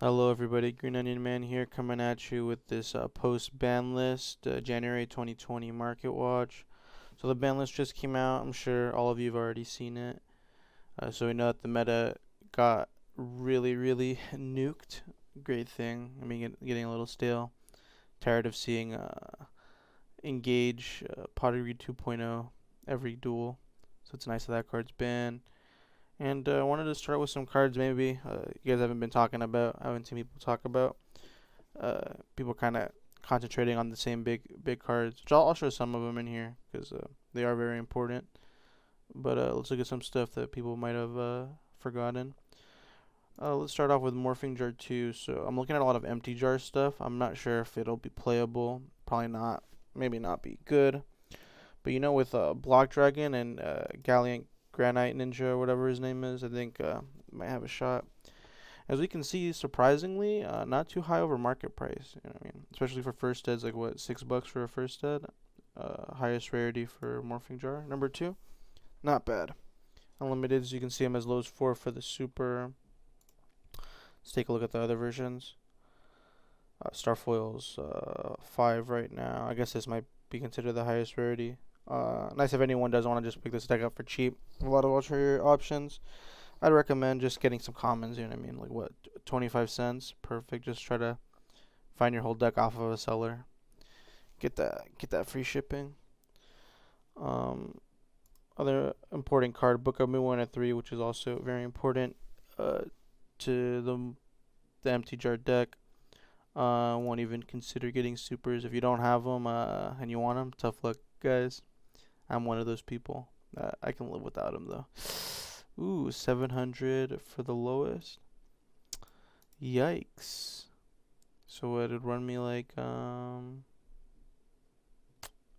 Hello everybody, Green Onion Man here coming at you with this post-ban list, January 2020 Market Watch. So the ban list just came out. I'm sure all of you have already seen it. So we know that the meta got really nuked. Great thing. I mean, getting a little stale. Tired of seeing Engage Pottery 2.0 every duel. So it's nice that that card's banned. And I wanted to start with some cards maybe you guys haven't been talking about. I haven't seen people talk about. People kind of concentrating on the same big cards, which I'll show some of them in here because they are very important. But let's look at some stuff that people might have forgotten. Let's start off with Morphing Jar 2. So I'm looking at a lot of empty jar stuff. I'm not sure if it'll be playable. Probably not. Maybe not be good. But with Block Dragon and Galliant Granite Ninja, or whatever his name is, I think might have a shot. As we can see, surprisingly, not too high over market price. You know what I mean? Especially for first eds, like what, $6 for a first ed? Highest rarity for Morphing Jar. Number 2, not bad. Unlimited, as you can see, him as low as 4 for the super. Let's take a look at the other versions. Starfoil's 5 right now. I guess this might be considered the highest rarity. Nice if anyone does want to just pick this deck up for cheap. A lot of ultra options. I'd recommend just getting some commons, you know what I mean? Like what, 25 cents? Perfect. Just try to find your whole deck off of a seller. Get that free shipping. Other important card, Book of Moon at 3, which is also very important to the empty jar deck. Won't even consider getting supers if you don't have them and you want them. Tough luck, guys. I'm one of those people. I can live without them though. Ooh, 700 for the lowest. Yikes. So it'd run me like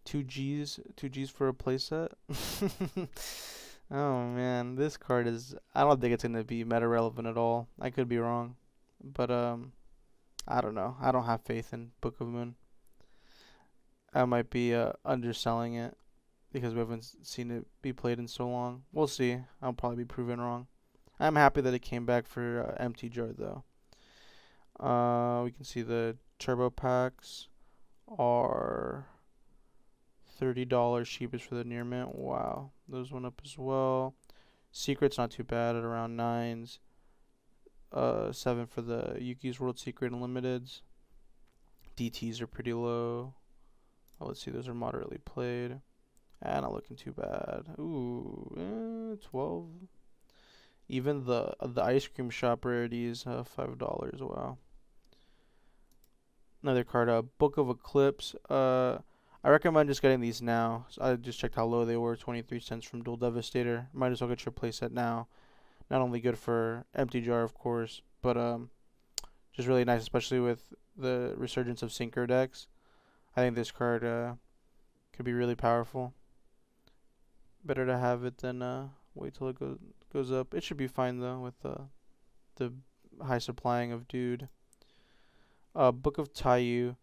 2Gs for a playset. Oh man, this card is, I don't think it's gonna be meta relevant at all. I could be wrong. But I don't know. I don't have faith in Book of Moon. I might be underselling it because we haven't seen it be played in so long. We'll see. I'll probably be proven wrong. I'm happy that it came back for empty jar though. We can see the turbo packs are $30 cheapest for the near mint. Wow, those went up as well. Secret's not too bad at around nines. 7 for the Yuki's World Secret Unlimiteds. DTs are pretty low. Oh, let's see, those are moderately played. Not looking too bad. Ooh, 12. Even the ice cream shop rarities, $5. Wow. Another card, Book of Eclipse. I recommend just getting these now. So I just checked how low they were, 23 cents from Dual Devastator. Might as well get your playset now. Not only good for empty jar, of course, but just really nice, especially with the resurgence of Synchro decks. I think this card could be really powerful. Better to have it than wait till it goes up. It should be fine though with the high supplying of Dude. Book of Taiyu.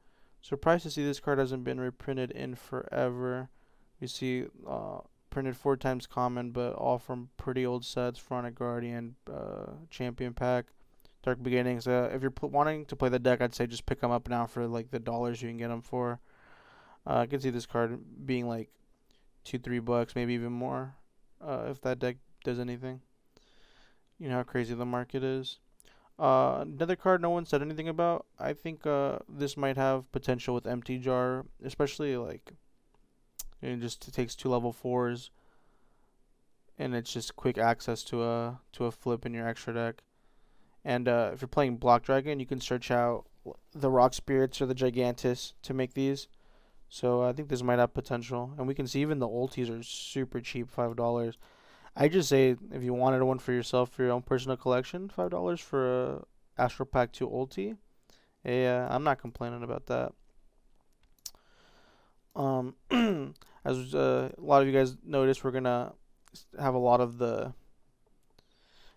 Surprised to see this card hasn't been reprinted in forever. You see printed 4 times common, but all from pretty old sets. Pharaonic Guardian, Champion Pack, Dark Beginnings. If you're wanting to play the deck, I'd say just pick them up now for like the dollars you can get them for. I can see this card being like $2-3, maybe even more, if that deck does anything. You know how crazy the market is. Another card no one said anything about. I think this might have potential with Empty Jar, especially like it just takes 2 level 4s, and it's just quick access to a flip in your extra deck. And if you're playing Block Dragon, you can search out the Rock Spirits or the Gigantus to make these. So I think this might have potential. And we can see even the ultis are super cheap, $5. I just say if you wanted one for yourself for your own personal collection, $5 for a Astral Pack 2 ulti. Yeah, I'm not complaining about that. As a lot of you guys noticed, we're gonna have a lot of the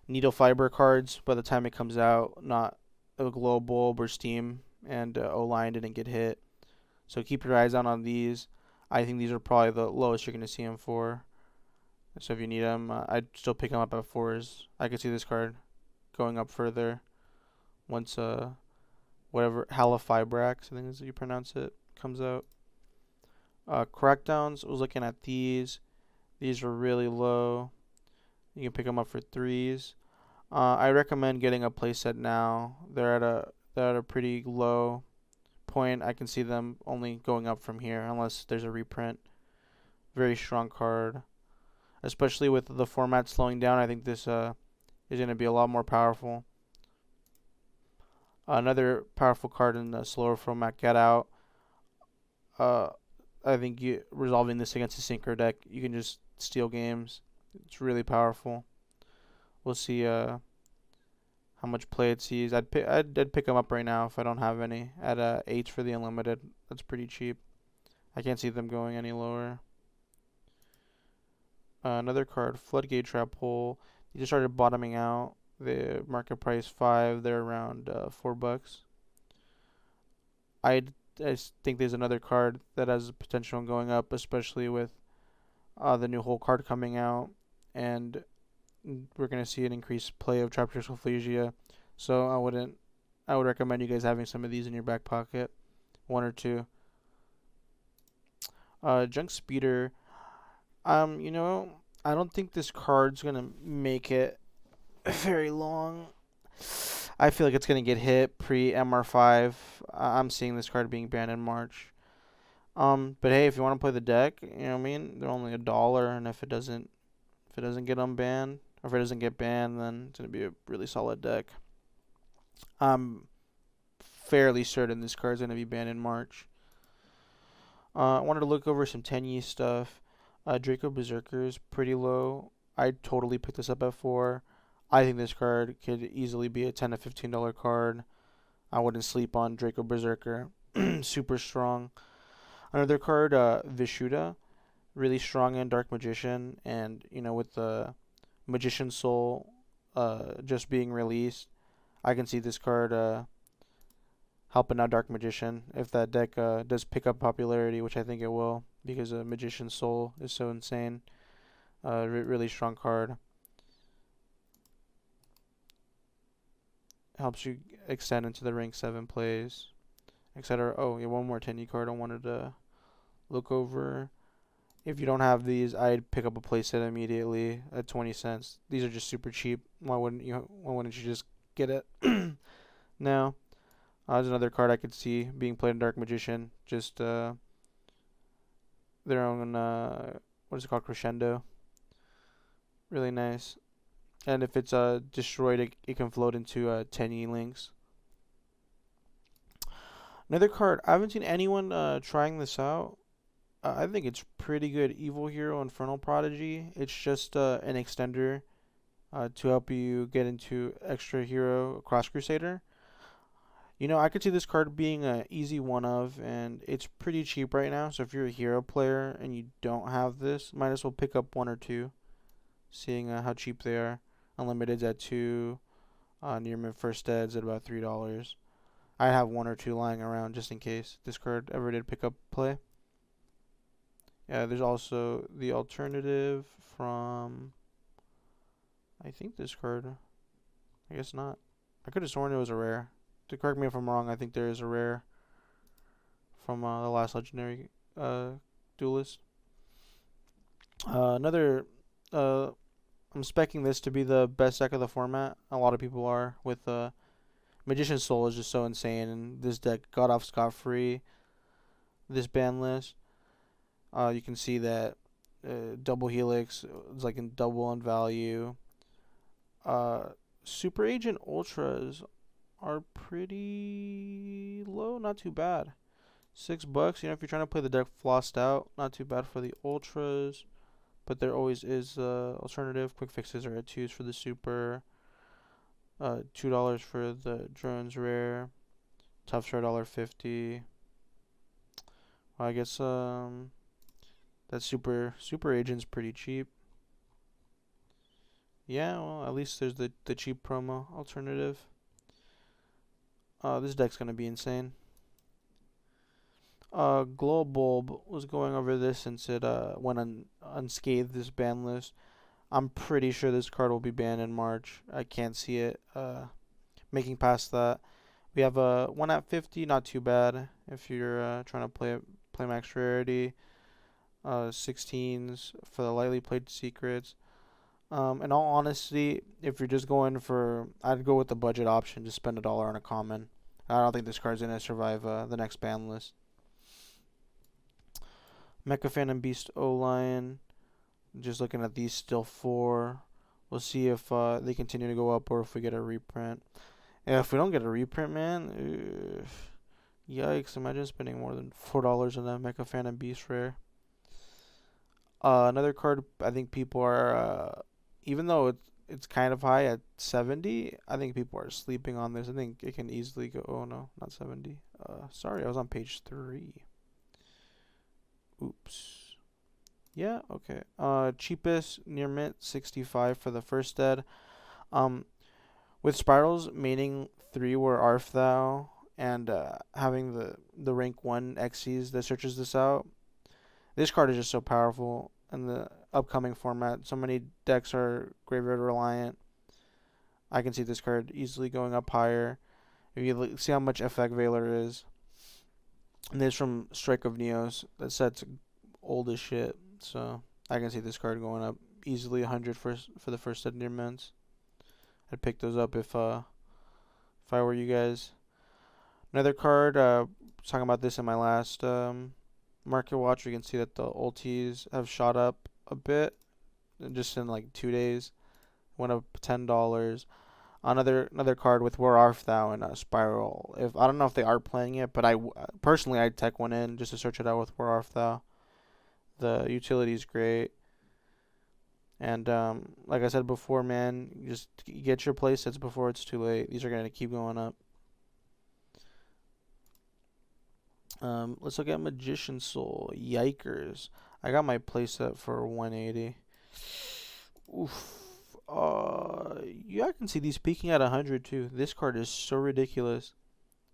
needle fiber cards by the time it comes out. Not a glow bulb or steam, and O-line didn't get hit. So keep your eyes out on these. I think these are probably the lowest you're gonna see them for. So if you need them, I'd still pick them up at 4s. I could see this card going up further. once whatever Halifibrax, I think is how you pronounce it, comes out. Crackdowns, I was looking at these. These are really low. You can pick them up for threes. I recommend getting a playset now. They're at a pretty low point. I can see them only going up from here unless there's a reprint. Very strong card, especially with the format slowing down. I think this is going to be a lot more powerful. Another powerful card in the slower format, Get Out. Uh, I think resolving this against a synchro deck, you can just steal games. It's really powerful. We'll see how much play it sees. I'd pick them up right now if I don't have any at 8 for the unlimited. That's pretty cheap. I can't see them going any lower. Another card, Floodgate Trap Hole. They just started bottoming out. The market price 5. They're around $4. I think there's another card that has potential in going up, especially with the new Hole card coming out, and we're gonna see an increased play of Traptrix Rafflesia. So I would recommend you guys having some of these in your back pocket, one or two. Junk Speeder. I don't think this card's gonna make it very long. I feel like it's gonna get hit pre MR5. I'm seeing this card being banned in March. But hey, if you want to play the deck, you know what I mean, they're only $1, and if it doesn't get unbanned, or if it doesn't get banned, then it's gonna be a really solid deck. I'm fairly certain this card's gonna be banned in March. I wanted to look over some 10-year stuff. Draco Berserker is pretty low. I'd totally pick this up at 4. I think this card could easily be a $10 to $15 card. I wouldn't sleep on Draco Berserker. Super strong. Another card, Vishuda, really strong in Dark Magician, and with the Magician Soul just being released, I can see this card helping out Dark Magician if that deck does pick up popularity, which I think it will, because Magician Soul is so insane. Really strong card. Helps you extend into the rank 7 plays, etc. Oh, yeah, one more 10E card I wanted to look over. If you don't have these, I'd pick up a playset immediately at 20 cents. These are just super cheap. Why wouldn't you just get it now? There's another card I could see being played in Dark Magician. Just their own what is it called? Crescendo. Really nice. And if it's destroyed, it can float into 10E links. Another card, I haven't seen anyone trying this out. I think it's pretty good. Evil Hero Infernal Prodigy. It's just an extender to help you get into Extra Hero Cross Crusader. I could see this card being an easy one of, and it's pretty cheap right now. So if you're a hero player and you don't have this, might as well pick up one or two, seeing how cheap they are. Unlimited's at 2, near mid first dead's at about $3. I have one or two lying around just in case this card ever did pick up play. Yeah, there's also the alternative from, I think this card, I guess not. I could have sworn it was a rare. To correct me if I'm wrong, I think there is a rare from the last legendary duelist. Another, I'm specking this to be the best deck of the format. A lot of people are, with Magician Soul is just so insane, and this deck got off scot-free. This ban list, you can see that Double Helix is like in double on value. Super Agent Ultras are pretty low, not too bad. $6. If you're trying to play the deck flossed out, not too bad for the Ultras. But there always is alternative. Quick fixes are at 2s for the super. $2 for the drones rare. Toughs for $1.50. Well, I guess that super agent's pretty cheap. Yeah, well, at least there's the cheap promo alternative. This deck's gonna be insane. Glow Bulb was going over this since it went unscathed, this ban list. I'm pretty sure this card will be banned in March. I can't see it making past that. We have a one at 50, not too bad if you're trying to play max rarity. 16s for the lightly played secrets. In all honesty, if you're just going for, I'd go with the budget option. Just spend $1 on a common. I don't think this card's gonna survive the next ban list. Mecha Phantom Beast O-Lion. Just looking at these still 4. We'll see if they continue to go up or if we get a reprint. And if we don't get a reprint, man, yikes! Imagine spending more than $4 on that Mecha Phantom Beast rare. Another card I think people are, even though it's kind of high at 70, I think people are sleeping on this. I think it can easily go. Oh no, not 70. Sorry, I was on page 3. Oops. Yeah, okay. Cheapest near mint 65 for the first dead. With spirals meaning 3 were Arfthau and having the rank 1 Xyz that searches this out. This card is just so powerful in the upcoming format. So many decks are graveyard reliant. I can see this card easily going up higher. If you see how much effect Valor is. And this is from Strike of Neos. That set's old as shit. So I can see this card going up easily 100 for the first set near mints. I'd pick those up if I were you guys. Another card, talking about this in my last market watch, we can see that the ultis have shot up a bit just in like 2 days. Went up $10. Another card with Where Art Thou and Spiral. If I don't know if they are playing it, but personally I'd tech one in just to search it out with Where Art Thou. The utility is great. And like I said before, man, just get your playsets before it's too late. These are going to keep going up. Let's look at Magician Soul. Yikers. I got my playset for 180. Oof. Yeah, I can see these peaking at 100 too. This card is so ridiculous.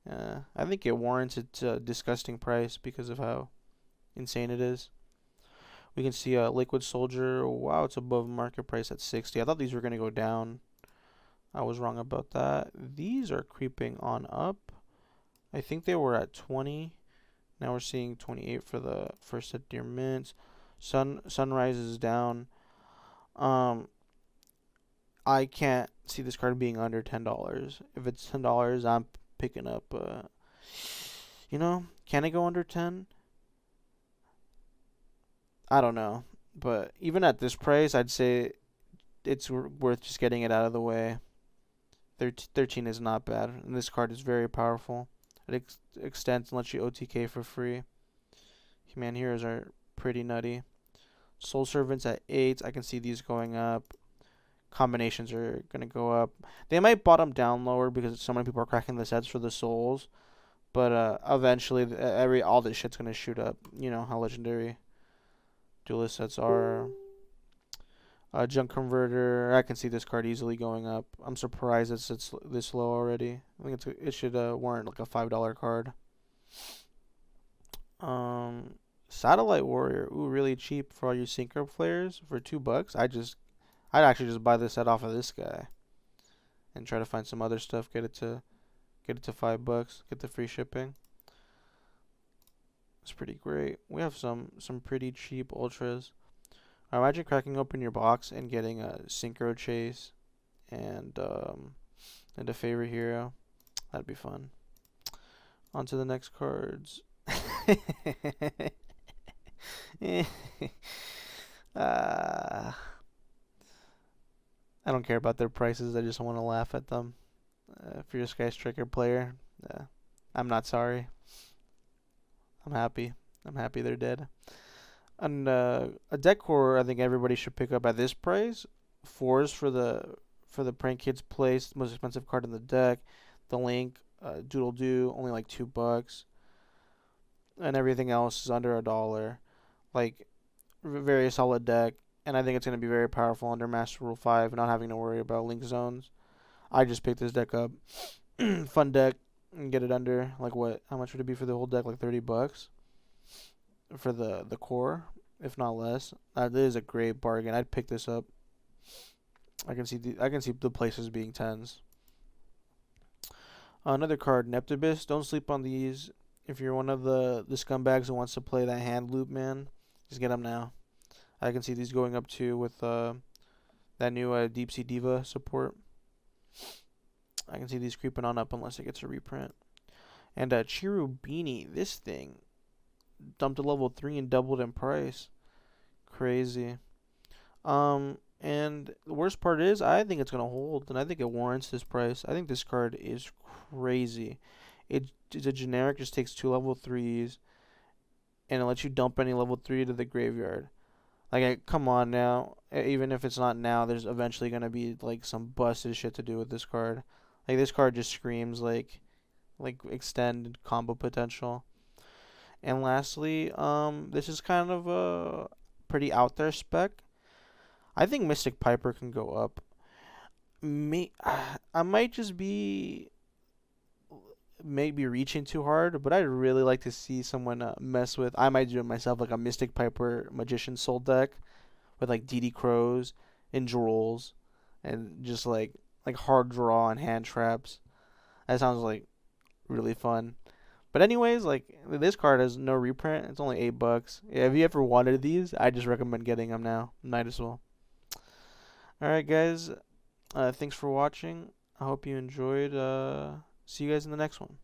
I think it warrants its disgusting price because of how insane it is. We can see a Liquid Soldier. Wow, it's above market price at 60. I thought these were going to go down. I was wrong about that. These are creeping on up. I think they were at 20. Now we're seeing 28 for the first set near mints. Sunrise is down. I can't see this card being under $10. If it's $10, I'm picking up. Can it go under 10? I don't know, but even at this price, I'd say it's worth just getting it out of the way. 13 is not bad, and this card is very powerful. It extends and lets you OTK for free. Human Heroes are pretty nutty. Soul Servants at 8, I can see these going up. Combinations are going to go up. They might bottom down lower because so many people are cracking the sets for the souls, but eventually all this shit's going to shoot up. You know how legendary duelist sets are. Junk Converter, I can see this card easily going up. I'm surprised it's this low already. I think it should warrant like a $5 card. Satellite Warrior, ooh, really cheap for all you synchro players for $2. I'd actually just buy this set off of this guy, and try to find some other stuff. Get it to $5. Get the free shipping. It's pretty great. We have some pretty cheap ultras. Imagine cracking open your box and getting a Synchro Chase and a favorite hero. That'd be fun. On to the next cards. I don't care about their prices. I just want to laugh at them. If you're a Sky Striker player, I'm not sorry. I'm happy. I'm happy they're dead. And a deck core I think everybody should pick up at this price. 4s for the Prank Kids Place, most expensive card in the deck. The Link, Doodle Doo, only like $2. And everything else is under $1. Like, very solid deck. And I think it's going to be very powerful under Master Rule 5, not having to worry about link zones. I just picked this deck up. Fun deck. And get it under, like what? How much would it be for the whole deck? Like $30? For the core, if not less. That is a great bargain. I'd pick this up. I can see the places being 10s. Another card, Neptibus. Don't sleep on these. If you're one of the scumbags who wants to play that hand loop, man, just get them now. I can see these going up too with that new Deep Sea Diva support. I can see these creeping on up unless it gets a reprint. And Cherubini, this thing dumped to level 3 and doubled in price. Crazy. And the worst part is, I think it's gonna hold, and I think it warrants this price. I think this card is crazy. It's a generic, just takes 2 level 3s, and it lets you dump any level 3 to the graveyard. Like, come on now. Even if it's not now, there's eventually gonna be like some busted shit to do with this card. Like, this card just screams like extended combo potential. And lastly, this is kind of a pretty out there spec. I think Mystic Piper can go up. I might just be maybe reaching too hard, but I'd really like to see someone mess with. I might do it myself, like a Mystic Piper Magician Soul deck with like DD Crows and Drolls and just like hard draw and hand traps. That sounds like really fun. But anyways, like, this card has no reprint. It's only $8. Yeah, if you ever wanted these, I just recommend getting them now. Might as well. All right, guys. Thanks for watching. I hope you enjoyed. See you guys in the next one.